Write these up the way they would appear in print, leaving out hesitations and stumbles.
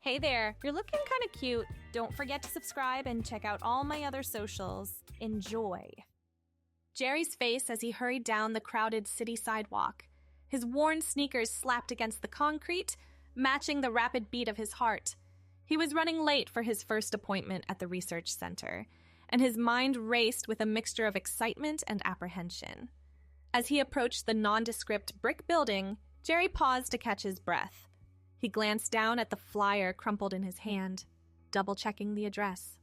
Hey there, you're looking kind of cute. Don't forget to subscribe and check out all my other socials. Enjoy. Jerry's face as he hurried down the crowded city sidewalk. His worn sneakers slapped against the concrete, matching the rapid beat of his heart. He was running late for his first appointment at the research center, and his mind raced with a mixture of excitement and apprehension. As he approached the nondescript brick building, Jerry paused to catch his breath. He glanced down at the flyer crumpled in his hand, double-checking the address.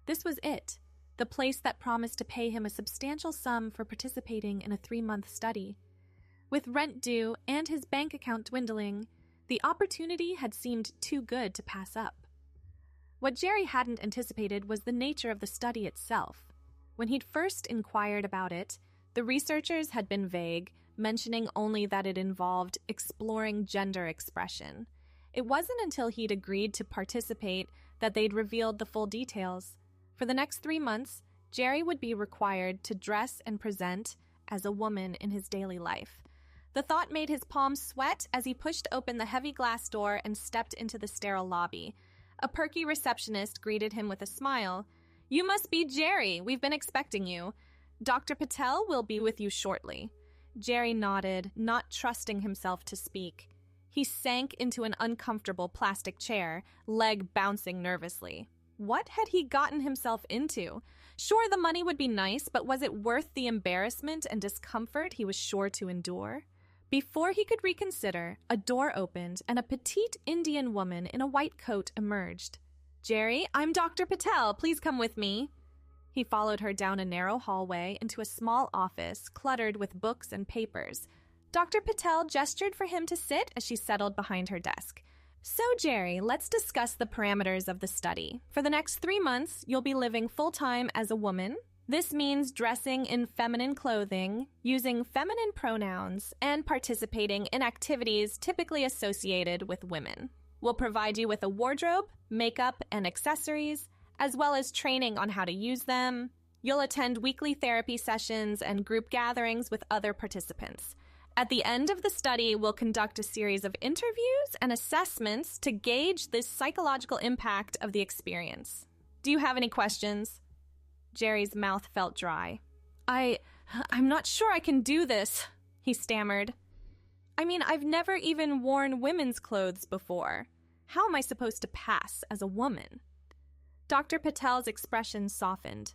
This was it, the place that promised to pay him a substantial sum for participating in a 3-month study. With rent due and his bank account dwindling, the opportunity had seemed too good to pass up. What Jerry hadn't anticipated was the nature of the study itself. When he'd first inquired about it, the researchers had been vague, mentioning only that it involved exploring gender expression. It wasn't until he'd agreed to participate that they'd revealed the full details. For the next 3 months, Jerry would be required to dress and present as a woman in his daily life. The thought made his palms sweat as he pushed open the heavy glass door and stepped into the sterile lobby. A perky receptionist greeted him with a smile. "You must be Jerry. We've been expecting you. Dr. Patel will be with you shortly." Jerry nodded, not trusting himself to speak. He sank into an uncomfortable plastic chair, leg bouncing nervously. What had he gotten himself into? Sure, the money would be nice, but was it worth the embarrassment and discomfort he was sure to endure? Before he could reconsider, a door opened and a petite Indian woman in a white coat emerged. "Jerry, I'm Dr. Patel. Please come with me." He followed her down a narrow hallway into a small office cluttered with books and papers. Dr. Patel gestured for him to sit as she settled behind her desk. "So, Jerry, let's discuss the parameters of the study. For the next 3 months, you'll be living full-time as a woman. This means dressing in feminine clothing, using feminine pronouns, and participating in activities typically associated with women. We'll provide you with a wardrobe, makeup, and accessories, as well as training on how to use them. You'll attend weekly therapy sessions and group gatherings with other participants. At the end of the study, we'll conduct a series of interviews and assessments to gauge the psychological impact of the experience. Do you have any questions?" Jerry's mouth felt dry. I'm not sure I can do this," he stammered. "I mean, I've never even worn women's clothes before. How am I supposed to pass as a woman?" Dr. Patel's expression softened.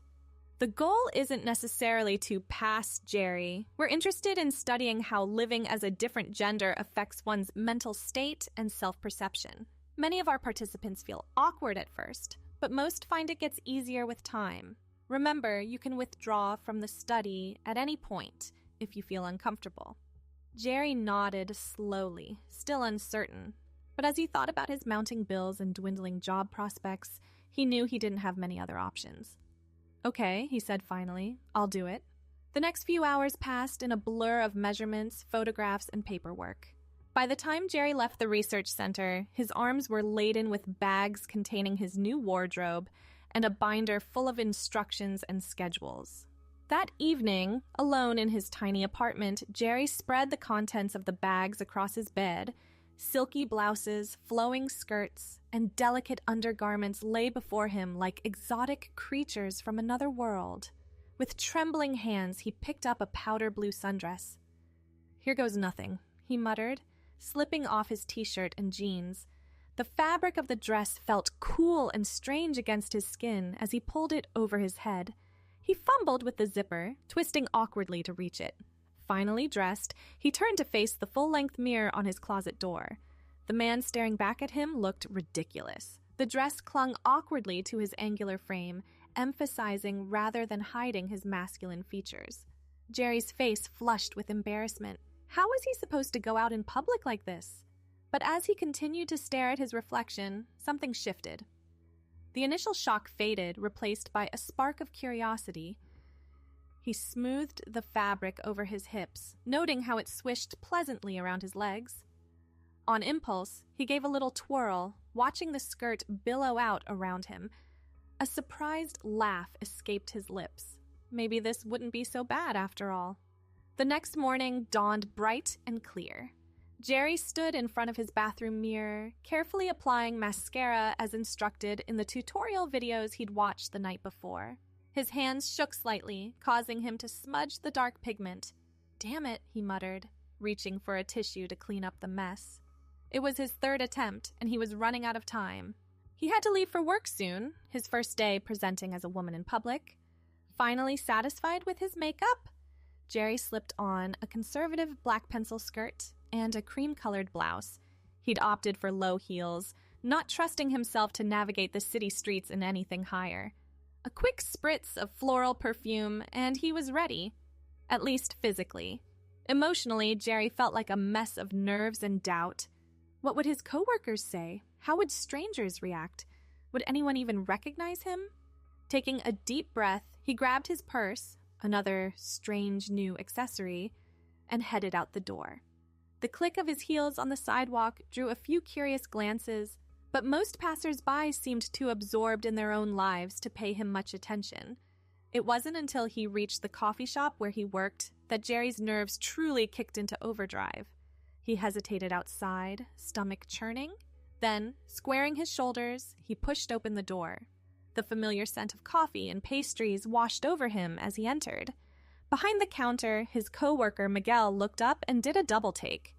"The goal isn't necessarily to pass, Jerry. We're interested in studying how living as a different gender affects one's mental state and self-perception. Many of our participants feel awkward at first, but most find it gets easier with time. Remember, you can withdraw from the study at any point if you feel uncomfortable." Jerry nodded slowly, still uncertain. But as he thought about his mounting bills and dwindling job prospects, he knew he didn't have many other options. "Okay," he said finally, "I'll do it." The next few hours passed in a blur of measurements, photographs, and paperwork. By the time Jerry left the research center, his arms were laden with bags containing his new wardrobe and a binder full of instructions and schedules. That evening, alone in his tiny apartment, Jerry spread the contents of the bags across his bed. Silky blouses, flowing skirts, and delicate undergarments lay before him like exotic creatures from another world. With trembling hands, he picked up a powder blue sundress. "Here goes nothing," he muttered, slipping off his t-shirt and jeans. The fabric of the dress felt cool and strange against his skin as he pulled it over his head. He fumbled with the zipper, twisting awkwardly to reach it. Finally dressed, he turned to face the full-length mirror on his closet door. The man staring back at him looked ridiculous. The dress clung awkwardly to his angular frame, emphasizing rather than hiding his masculine features. Jerry's face flushed with embarrassment. How was he supposed to go out in public like this? But as he continued to stare at his reflection, something shifted. The initial shock faded, replaced by a spark of curiosity. He smoothed the fabric over his hips, noting how it swished pleasantly around his legs. On impulse, he gave a little twirl, watching the skirt billow out around him. A surprised laugh escaped his lips. Maybe this wouldn't be so bad after all. The next morning dawned bright and clear. Jerry stood in front of his bathroom mirror, carefully applying mascara as instructed in the tutorial videos he'd watched the night before. His hands shook slightly, causing him to smudge the dark pigment. "Damn it," he muttered, reaching for a tissue to clean up the mess. It was his third attempt, and he was running out of time. He had to leave for work soon, his first day presenting as a woman in public. Finally satisfied with his makeup, Jerry slipped on a conservative black pencil skirt and a cream-colored blouse. He'd opted for low heels, not trusting himself to navigate the city streets in anything higher. A quick spritz of floral perfume, and he was ready. At least physically. Emotionally, Jerry felt like a mess of nerves and doubt. What would his coworkers say? How would strangers react? Would anyone even recognize him? Taking a deep breath, he grabbed his purse, another strange new accessory, and headed out the door. The click of his heels on the sidewalk drew a few curious glances, but most passers-by seemed too absorbed in their own lives to pay him much attention. It wasn't until he reached the coffee shop where he worked that Jerry's nerves truly kicked into overdrive. He hesitated outside, stomach churning. Then, squaring his shoulders, he pushed open the door. The familiar scent of coffee and pastries washed over him as he entered. Behind the counter, his coworker Miguel looked up and did a double take.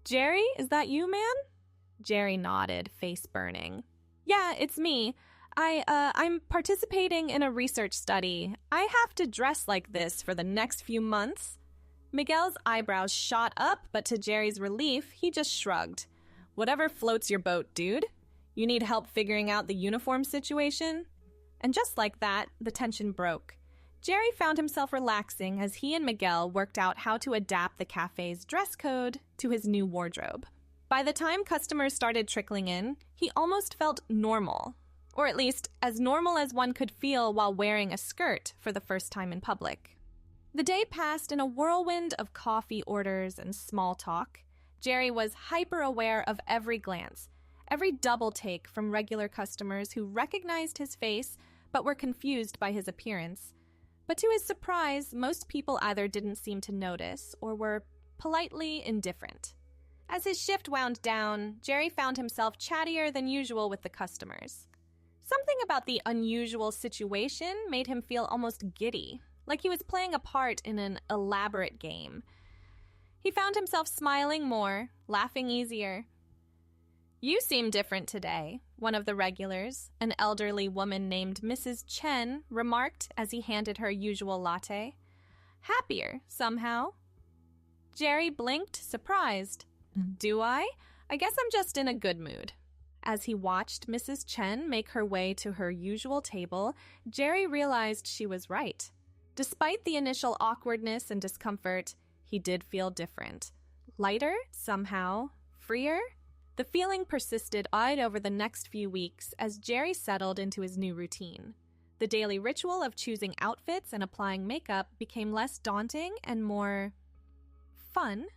"Jerry, is that you, man?" Jerry nodded, face burning. "Yeah, it's me. I'm participating in a research study. I have to dress like this for the next few months." Miguel's eyebrows shot up, but to Jerry's relief, he just shrugged. "Whatever floats your boat, dude. You need help figuring out the uniform situation?" And just like that, the tension broke. Jerry found himself relaxing as he and Miguel worked out how to adapt the cafe's dress code to his new wardrobe. By the time customers started trickling in, he almost felt normal. Or at least, as normal as one could feel while wearing a skirt for the first time in public. The day passed in a whirlwind of coffee orders and small talk. Jerry was hyper-aware of every glance, every double take from regular customers who recognized his face but were confused by his appearance. But to his surprise, most people either didn't seem to notice or were politely indifferent. As his shift wound down, Jerry found himself chattier than usual with the customers. Something about the unusual situation made him feel almost giddy, like he was playing a part in an elaborate game. He found himself smiling more, laughing easier. "You seem different today," one of the regulars, an elderly woman named Mrs. Chen, remarked as he handed her usual latte. "Happier, somehow." Jerry blinked, surprised. "Do I? I guess I'm just in a good mood." As he watched Mrs. Chen make her way to her usual table, Jerry realized she was right. Despite the initial awkwardness and discomfort, he did feel different. Lighter, somehow. Freer? The feeling persisted over the next few weeks as Jerry settled into his new routine. The daily ritual of choosing outfits and applying makeup became less daunting and more fun.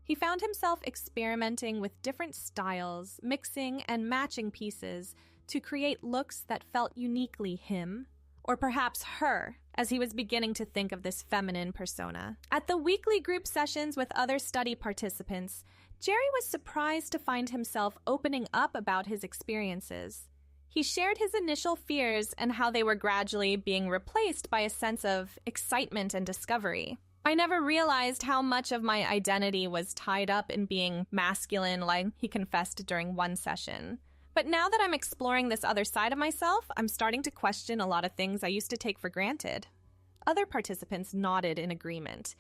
He found himself experimenting with different styles, mixing and matching pieces to create looks that felt uniquely him, or perhaps her, as he was beginning to think of this feminine persona. At the weekly group sessions with other study participants, Jerry was surprised to find himself opening up about his experiences. He shared his initial fears and how they were gradually being replaced by a sense of excitement and discovery. "I never realized how much of my identity was tied up in being masculine," like he confessed during one session. "But now that I'm exploring this other side of myself, I'm starting to question a lot of things I used to take for granted." Other participants nodded in agreement.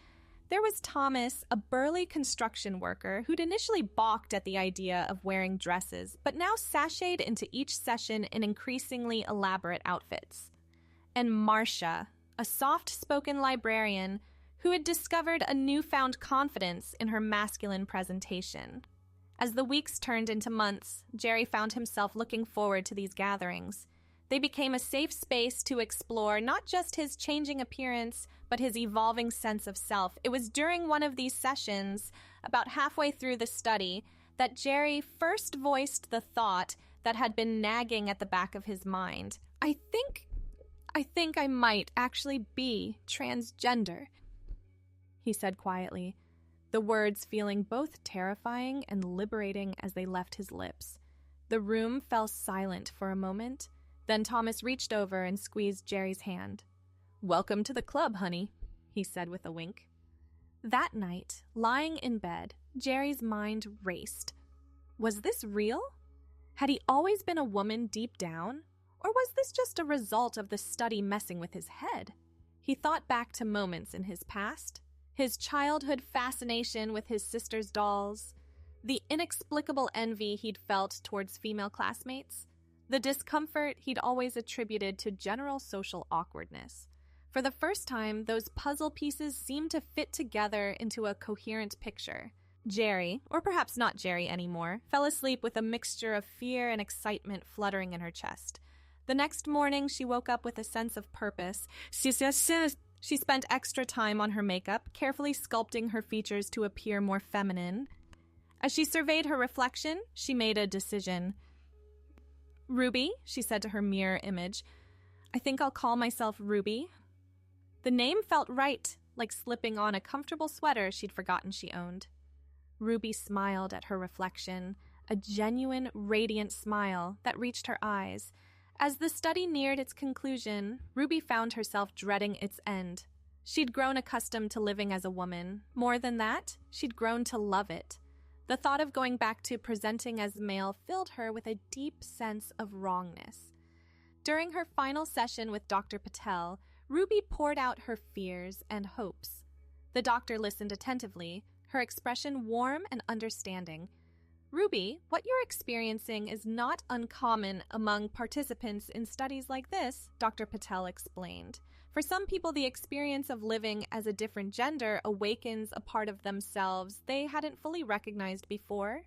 There was Thomas, a burly construction worker who'd initially balked at the idea of wearing dresses, but now sashayed into each session in increasingly elaborate outfits. And Marcia, a soft-spoken librarian who had discovered a newfound confidence in her masculine presentation. As the weeks turned into months, Jerry found himself looking forward to these gatherings. They became a safe space to explore not just his changing appearance, but his evolving sense of self. It was during one of these sessions, about halfway through the study, that Jerry first voiced the thought that had been nagging at the back of his mind. I think I might actually be transgender," he said quietly. the words feeling both terrifying and liberating as they left his lips. The room fell silent for a moment. Then Thomas reached over and squeezed Jerry's hand. "Welcome to the club, honey," he said with a wink. That night, lying in bed, Jerry's mind raced. Was this real? Had he always been a woman deep down? Or was this just a result of the study messing with his head? He thought back to moments in his past, his childhood fascination with his sister's dolls, the inexplicable envy he'd felt towards female classmates, the discomfort he'd always attributed to general social awkwardness. For the first time, those puzzle pieces seemed to fit together into a coherent picture. Jerry, or perhaps not Jerry anymore, fell asleep with a mixture of fear and excitement fluttering in her chest. The next morning, she woke up with a sense of purpose. She spent extra time on her makeup, carefully sculpting her features to appear more feminine. As she surveyed her reflection, she made a decision. "Ruby," she said to her mirror image, "I think I'll call myself Ruby." The name felt right, like slipping on a comfortable sweater she'd forgotten she owned. Ruby smiled at her reflection, a genuine, radiant smile that reached her eyes. As the study neared its conclusion, Ruby found herself dreading its end. She'd grown accustomed to living as a woman. More than that, she'd grown to love it. The thought of going back to presenting as male filled her with a deep sense of wrongness. During her final session with Dr. Patel, Ruby poured out her fears and hopes. The doctor listened attentively, her expression warm and understanding. "Ruby, what you're experiencing is not uncommon among participants in studies like this," Dr. Patel explained. "For some people, the experience of living as a different gender awakens a part of themselves they hadn't fully recognized before.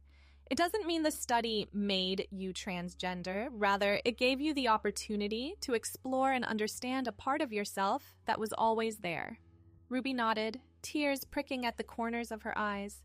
It doesn't mean the study made you transgender. Rather, it gave you the opportunity to explore and understand a part of yourself that was always there." Ruby nodded, tears pricking at the corners of her eyes.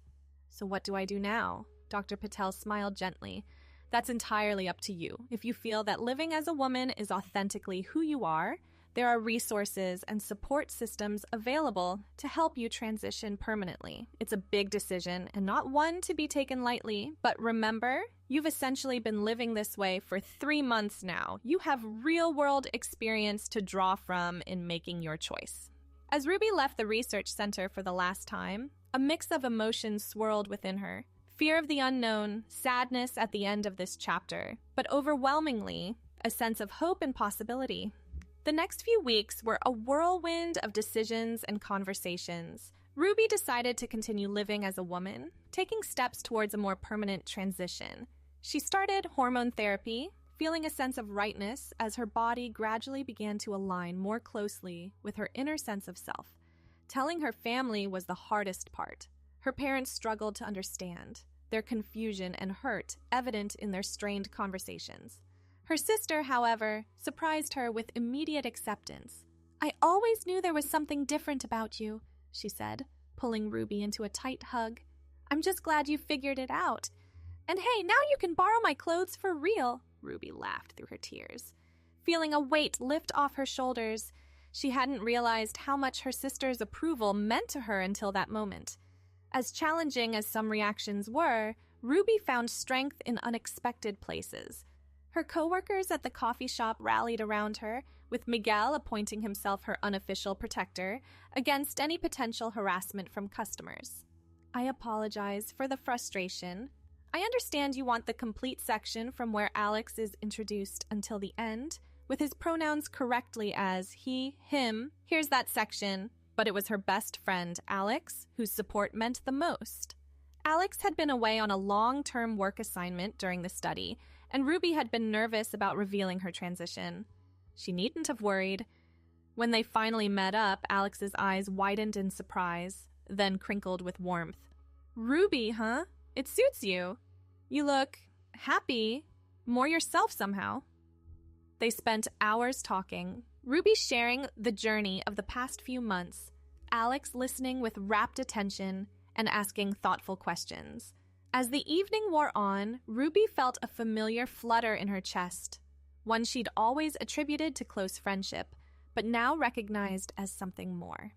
"So what do I do now?" Dr. Patel smiled gently. "That's entirely up to you. If you feel that living as a woman is authentically who you are, there are resources and support systems available to help you transition permanently. It's a big decision and not one to be taken lightly, but remember, you've essentially been living this way for 3 months now. You have real-world experience to draw from in making your choice." As Ruby left the research center for the last time, a mix of emotions swirled within her. Fear of the unknown, sadness at the end of this chapter, but overwhelmingly, a sense of hope and possibility. The next few weeks were a whirlwind of decisions and conversations. Ruby decided to continue living as a woman, taking steps towards a more permanent transition. She started hormone therapy, feeling a sense of rightness as her body gradually began to align more closely with her inner sense of self. Telling her family was the hardest part. Her parents struggled to understand, their confusion and hurt evident in their strained conversations. Her sister, however, surprised her with immediate acceptance. "I always knew there was something different about you," she said, pulling Ruby into a tight hug. "I'm just glad you figured it out. And hey, now you can borrow my clothes for real," Ruby laughed through her tears. Feeling a weight lift off her shoulders, she hadn't realized how much her sister's approval meant to her until that moment. As challenging as some reactions were, Ruby found strength in unexpected places. Her coworkers at the coffee shop rallied around her, with Miguel appointing himself her unofficial protector against any potential harassment from customers. "I apologize for the frustration. I understand you want the complete section from where Alex is introduced until the end, with his pronouns correctly as he, him. Here's that section." But it was her best friend, Alex, whose support meant the most. Alex had been away on a long-term work assignment during the study, and Ruby had been nervous about revealing her transition. She needn't have worried. When they finally met up, Alex's eyes widened in surprise, then crinkled with warmth. "Ruby, huh? It suits you. You look happy, more yourself somehow." They spent hours talking, Ruby sharing the journey of the past few months, Alex listening with rapt attention and asking thoughtful questions. As the evening wore on, Ruby felt a familiar flutter in her chest, one she'd always attributed to close friendship, but now recognized as something more.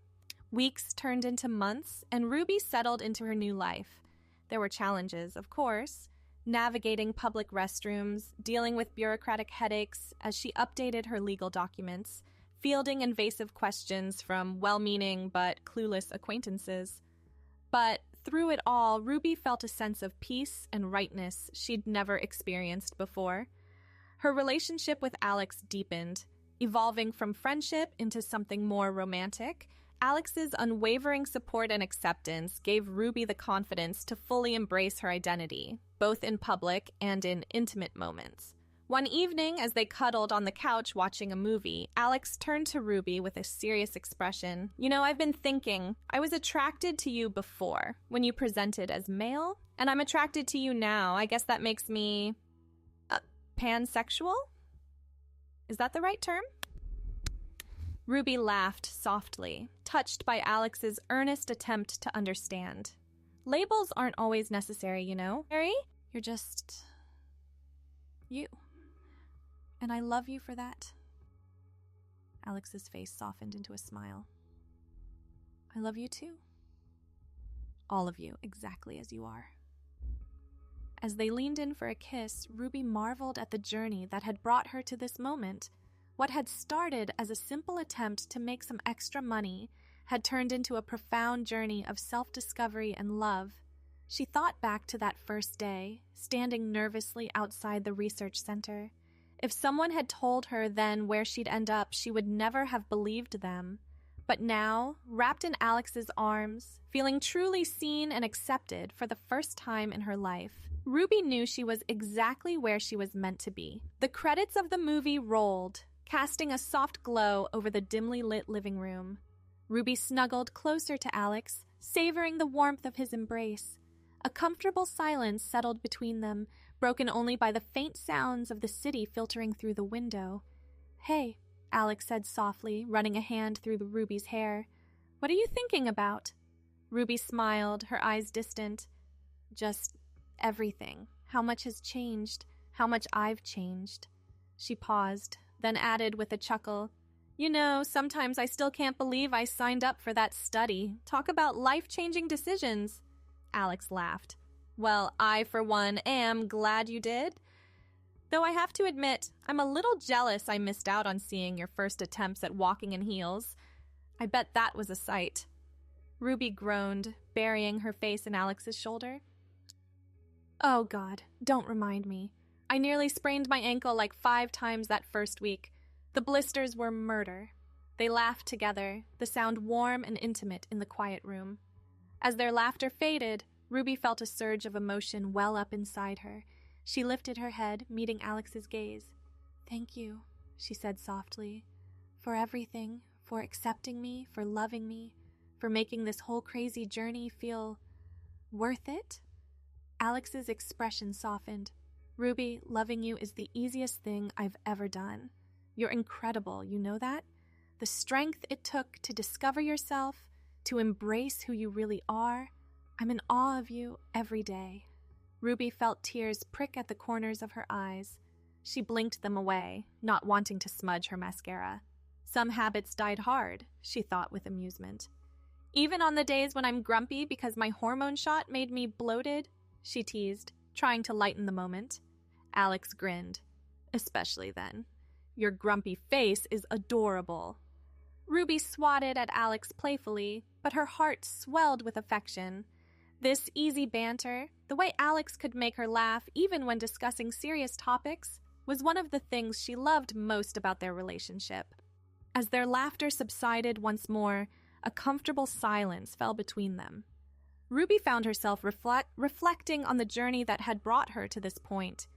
Weeks turned into months, and Ruby settled into her new life. There were challenges, of course, navigating public restrooms, dealing with bureaucratic headaches as she updated her legal documents, fielding invasive questions from well-meaning but clueless acquaintances. But through it all, Ruby felt a sense of peace and rightness she'd never experienced before. Her relationship with Alex deepened, evolving from friendship into something more romantic. Alex's unwavering support and acceptance gave Ruby the confidence to fully embrace her identity, both in public and in intimate moments. One evening, as they cuddled on the couch watching a movie, Alex turned to Ruby with a serious expression. "You know, I've been thinking. I was attracted to you before, when you presented as male, and I'm attracted to you now. I guess that makes me pansexual? Is that the right term?" Ruby laughed softly, touched by Alex's earnest attempt to understand. Labels aren't always necessary, you know, Harry. You're just you. And I love you for that. Alex's face softened into a smile. I love you too. All of you, exactly as you are. As they leaned in for a kiss, Ruby marveled at the journey that had brought her to this moment. What had started as a simple attempt to make some extra money had turned into a profound journey of self-discovery and love. She thought back to that first day, standing nervously outside the research center. If someone had told her then where she'd end up, she would never have believed them. But now, wrapped in Alex's arms, feeling truly seen and accepted for the first time in her life, Ruby knew she was exactly where she was meant to be. The credits of the movie rolled, casting a soft glow over the dimly lit living room. Ruby snuggled closer to Alex, savoring the warmth of his embrace. A comfortable silence settled between them, broken only by the faint sounds of the city filtering through the window. "Hey," Alex said softly, running a hand through Ruby's hair. "What are you thinking about?" Ruby smiled, her eyes distant. "Just everything. How much has changed. How much I've changed." She paused, then added with a chuckle, "You know, sometimes I still can't believe I signed up for that study. Talk about life-changing decisions." Alex laughed. "Well, I, for one, am glad you did. Though I have to admit, I'm a little jealous I missed out on seeing your first attempts at walking in heels. I bet that was a sight." Ruby groaned, burying her face in Alex's shoulder. "Oh, God, don't remind me. I nearly sprained my ankle like 5 times that first week. The blisters were murder." They laughed together, the sound warm and intimate in the quiet room. As their laughter faded, Ruby felt a surge of emotion well up inside her. She lifted her head, meeting Alex's gaze. "Thank you," she said softly, "for everything, for accepting me, for loving me, for making this whole crazy journey feel worth it." Alex's expression softened. "Ruby, loving you is the easiest thing I've ever done. You're incredible, you know that? The strength it took to discover yourself, to embrace who you really are. I'm in awe of you every day." Ruby felt tears prick at the corners of her eyes. She blinked them away, not wanting to smudge her mascara. Some habits died hard, she thought with amusement. "Even on the days when I'm grumpy because my hormone shot made me bloated?" she teased, trying to lighten the moment. Alex grinned. "Especially then. Your grumpy face is adorable." Ruby swatted at Alex playfully, but her heart swelled with affection. This easy banter, the way Alex could make her laugh even when discussing serious topics, was one of the things she loved most about their relationship. As their laughter subsided once more, a comfortable silence fell between them. Ruby found herself reflecting on the journey that had brought her to this point.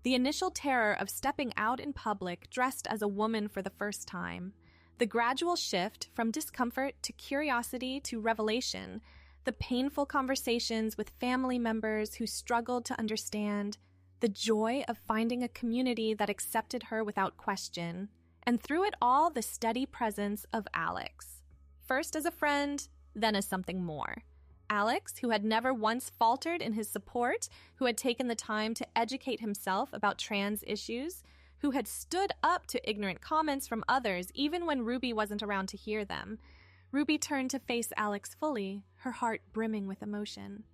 The initial terror of stepping out in public dressed as a woman for the first time, the gradual shift from discomfort to curiosity to revelation, the painful conversations with family members who struggled to understand, the joy of finding a community that accepted her without question, and through it all, the steady presence of Alex. First as a friend, then as something more. Alex, who had never once faltered in his support, who had taken the time to educate himself about trans issues, who had stood up to ignorant comments from others even when Ruby wasn't around to hear them. Ruby turned to face Alex fully, her heart brimming with emotion.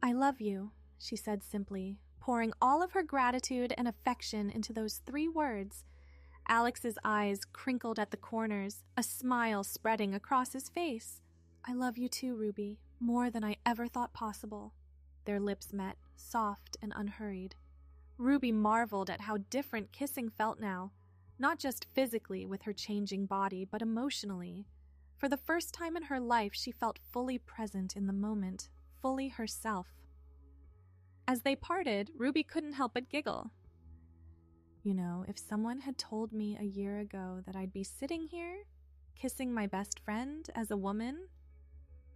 "I love you," she said simply, pouring all of her gratitude and affection into those 3 words. Alex's eyes crinkled at the corners, a smile spreading across his face. "I love you too, Ruby, more than I ever thought possible." Their lips met, soft and unhurried. Ruby marveled at how different kissing felt now, not just physically with her changing body, but emotionally. For the first time in her life, she felt fully present in the moment, fully herself. As they parted, Ruby couldn't help but giggle. "You know, if someone had told me a year ago that I'd be sitting here, kissing my best friend as a woman,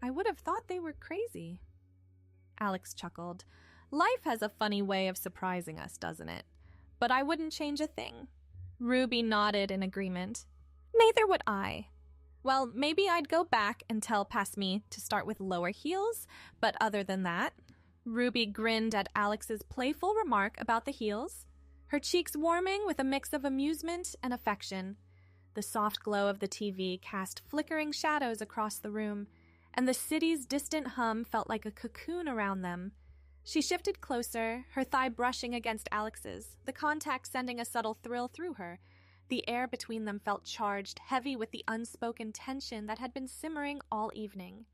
I would have thought they were crazy." Alex chuckled. "Life has a funny way of surprising us, doesn't it? But I wouldn't change a thing." Ruby nodded in agreement. "Neither would I. Well, maybe I'd go back and tell Pasmi to start with lower heels, but other than that..." Ruby grinned at Alex's playful remark about the heels, her cheeks warming with a mix of amusement and affection. The soft glow of the TV cast flickering shadows across the room, and the city's distant hum felt like a cocoon around them. She shifted closer, her thigh brushing against Alex's, the contact sending a subtle thrill through her. The air between them felt charged, heavy with the unspoken tension that had been simmering all evening.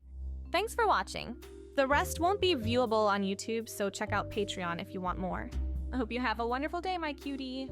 Thanks for watching. The rest won't be viewable on YouTube, so check out Patreon if you want more. I hope you have a wonderful day, my cutie.